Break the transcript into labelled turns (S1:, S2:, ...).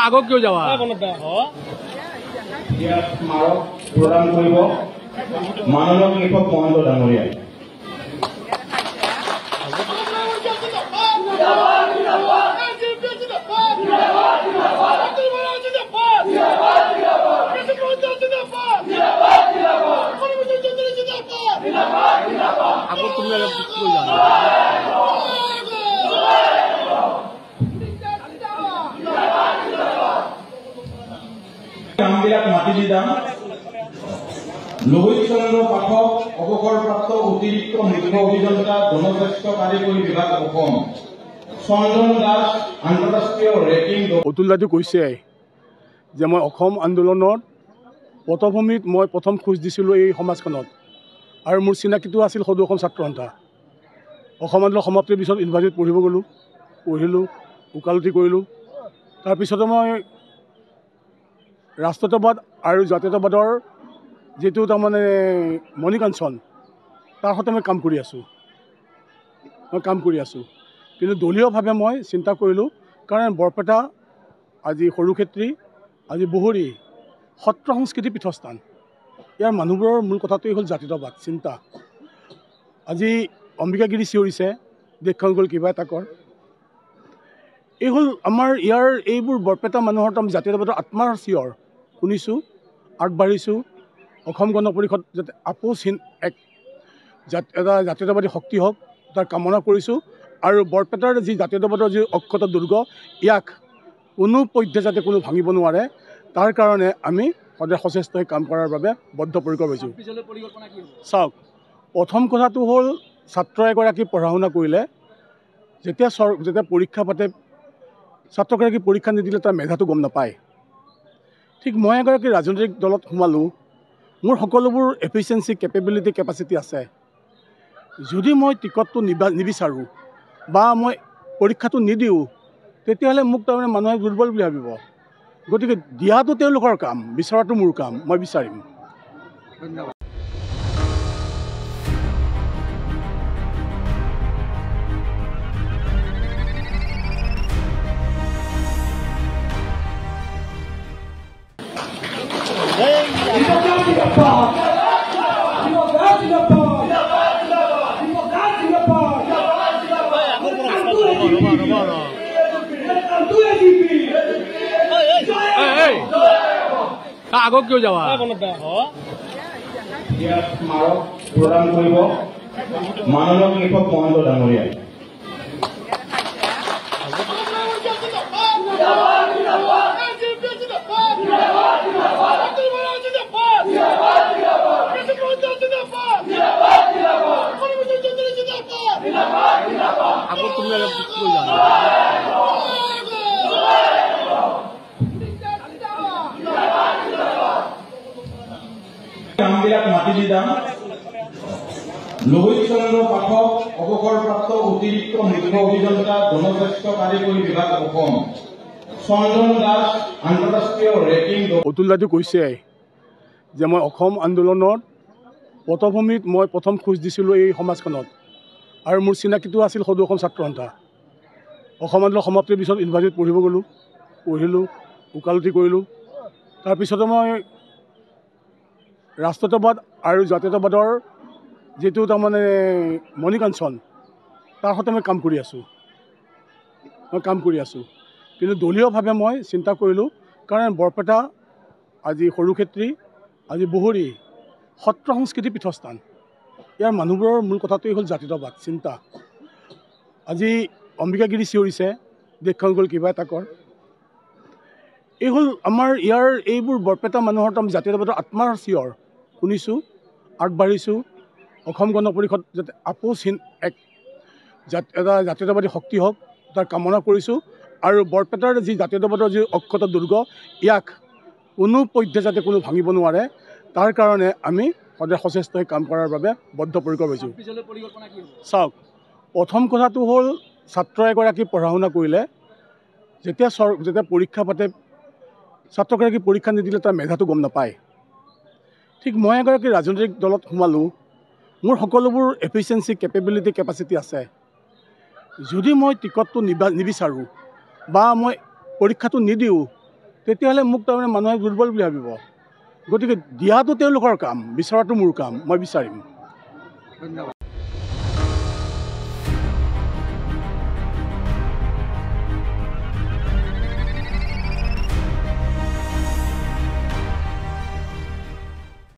S1: আগত কিয় যাবা
S2: স্মাৰক প্ৰদান কৰিব মাননীয় কৃষক মহন্ত ডাঙৰীয়াই।
S1: আগত তুমি কিয় যাবা
S2: কামবিলাক মাতি দি যাম। লোহিত চন্দ্ৰ পাঠক অৱসৰপ্ৰাপ্ত অতিৰিক্ত মুখ্য অভিযন্তা জনস্বাস্থ্য কাৰিকৰী বিভাগ অসম। চন্দন দাস আন্তঃৰাষ্ট্ৰীয় ৰেটিং।
S1: অতুল দাদু কৈছে যে মই অসম আন্দোলনত পটভূমিত মই প্ৰথম খোজ দিছিলোঁ এই সমাজখনত, আৰু মোৰ চিনাকিটো আছিল সদৌ অসম ছাত্ৰ সন্থা। অসম আন্দোলন সমাপ্তিৰ পিছত ইউনিভাৰ্চিটিত পঢ়িব গ'লোঁ, পঢ়িলোঁ, ওকালতি কৰিলোঁ। তাৰপিছতে মই ৰাষ্ট্ৰীয়তাবাদ আৰু জাতীয়তাবাদৰ যিটো তাৰমানে মণিকাঞ্চন, তাৰ সৈতে মই কাম কৰি আছোঁ। কিন্তু দলীয়ভাৱে মই চিন্তা কৰিলোঁ, কাৰণ বৰপেটা আজি সৰুক্ষেত্ৰী, আজি বহৰী সত্ৰ সংস্কৃতি পীঠস্থান। ইয়াৰ মানুহবোৰৰ মূল কথাটোৱেই হ'ল জাতীয়তাবাদ চিন্তা। আজি অম্বিকাগিৰি চিঞৰিছে দেশখন গ'ল কিবা এটা কৰ। এই হ'ল আমাৰ ইয়াৰ এইবোৰ বৰপেটা মানুহৰ তাৰমানে জাতীয়তাবাদৰ আত্মাৰ চিঞৰ শুনিছোঁ, আগবাঢ়িছোঁ। অসম গণ পৰিষদ যাতে আপোচহীন এটা জাতীয়তাবাদী শক্তি হওক তাৰ কামনা কৰিছোঁ। আৰু বৰপেটাৰ যি জাতীয়তাবাদৰ যি অক্ষত দুৰ্গ, ইয়াক কোনো পধ্যে যাতে কোনো ভাঙিব নোৱাৰে, তাৰ কাৰণে আমি সদায় সচেষ্ট হৈ কাম কৰাৰ বাবে বদ্ধপৰিকৰ হৈছোঁ। চাওক, প্ৰথম কথাটো হ'ল ছাত্ৰ এগৰাকী পঢ়া শুনা কৰিলে যেতিয়া পৰীক্ষা পাতে, ছাত্ৰগৰাকী পৰীক্ষা নিদিলে তাৰ মেধাটো গম নাপায়। ঠিক মই এগৰাকী ৰাজনৈতিক দলত সোমালোঁ, মোৰ সকলোবোৰ এফিচিয়েঞ্চি, কেপেবিলিটি, কেপাচিটি আছে। যদি মই টিকটটো নিবিচাৰোঁ বা মই পৰীক্ষাটো নিদিওঁ, তেতিয়াহ'লে মোক তাৰমানে মানুহে দুৰ্বল বুলি ভাবিব। গতিকে দিয়াটো তেওঁলোকৰ কাম, বিচৰাটো মোৰ কাম, মই বিচাৰিম। ধন্যবাদ। আগত কিয় যাবা
S2: স্মাৰক প্ৰদান কৰিব মাননীয় কৃষক মহন্ত ডাঙৰীয়াই।
S1: আগত তুমি কিয় যাবা
S2: কামবিলাক মাতি দি যাম। লোহিত চন্দ্ৰ পাঠক অৱসৰপ্ৰাপ্ত অতিৰিক্ত মুখ্য অভিযন্তা জনস্বাস্থ্য কাৰিকৰী বিভাগ অসম। চন্দন দাস আন্তঃৰাষ্ট্ৰীয় ৰেটিং।
S1: অতুল দাদু কৈছে যে মই অসম আন্দোলনত পটভূমিত মই প্ৰথম খোজ দিছিলোঁ এই সমাজখনত, আৰু মোৰ চিনাকিটো আছিল সদৌ অসম ছাত্ৰ সন্থা। অসম আন্দোলন সমাপ্তিৰ পিছত ইউনিভাৰ্চিটিত পঢ়িব গ'লোঁ, পঢ়িলোঁ, ওকালতি কৰিলোঁ। তাৰপিছতে মই ৰাষ্ট্ৰীয়তাবাদ আৰু জাতীয়তাবাদৰ যিটো তাৰমানে মণিকাঞ্চন, তাৰ সৈতে মই কাম কৰি আছোঁ। কিন্তু দলীয়ভাৱে মই চিন্তা কৰিলোঁ, কাৰণ বৰপেটা আজি সৰুক্ষেত্ৰী, আজি বহৰী সত্ৰ সংস্কৃতি পীঠস্থান। ইয়াৰ মানুহবোৰৰ মূল কথাটোৱেই হ'ল জাতীয়তাবাদ চিন্তা। আজি অম্বিকাগিৰি চিঞৰিছে দেশখন গ'ল কিবা এটা কৰ। এই হ'ল আমাৰ ইয়াৰ এইবোৰ বৰপেটা মানুহৰ তাৰমানে জাতীয়তাবাদৰ আত্মাৰ চিঞৰ শুনিছোঁ, আগবাঢ়িছোঁ। অসম গণ পৰিষদ যাতে আপোচহীন এটা জাতীয়তাবাদী শক্তি হওক তাৰ কামনা কৰিছোঁ। আৰু বৰপেটাৰ যি জাতীয়তাবাদৰ যি অক্ষত দুৰ্গ, ইয়াক কোনো পধ্যে যাতে কোনো ভাঙিব নোৱাৰে, তাৰ কাৰণে আমি সদায় সচেষ্ট হৈ কাম কৰাৰ বাবে বদ্ধপৰিকৰ হৈছোঁ। চাওক, প্ৰথম কথাটো হ'ল ছাত্ৰ এগৰাকী পঢ়া শুনা কৰিলে যেতিয়া পৰীক্ষা পাতে ছাত্ৰগৰাকী পৰীক্ষা নিদিলে তাৰ মেধাটো গম নাপায়। ঠিক মই এগৰাকী ৰাজনৈতিক দলত সোমালোঁ, মোৰ সকলোবোৰ এফিচিয়েঞ্চি কেপেবিলিটি কেপাচিটি আছে। যদি মই টিকটটো নিবিচাৰোঁ বা মই পৰীক্ষাটো নিদিওঁ, তেতিয়াহ'লে মোক তাৰমানে মানুহে দুৰ্বল বুলি ভাবিব। গতিকে দিয়াটো তেওঁলোকৰ কাম, বিচৰাটো মোৰ কাম, মই বিচাৰিম।
S3: ধন্যবাদ।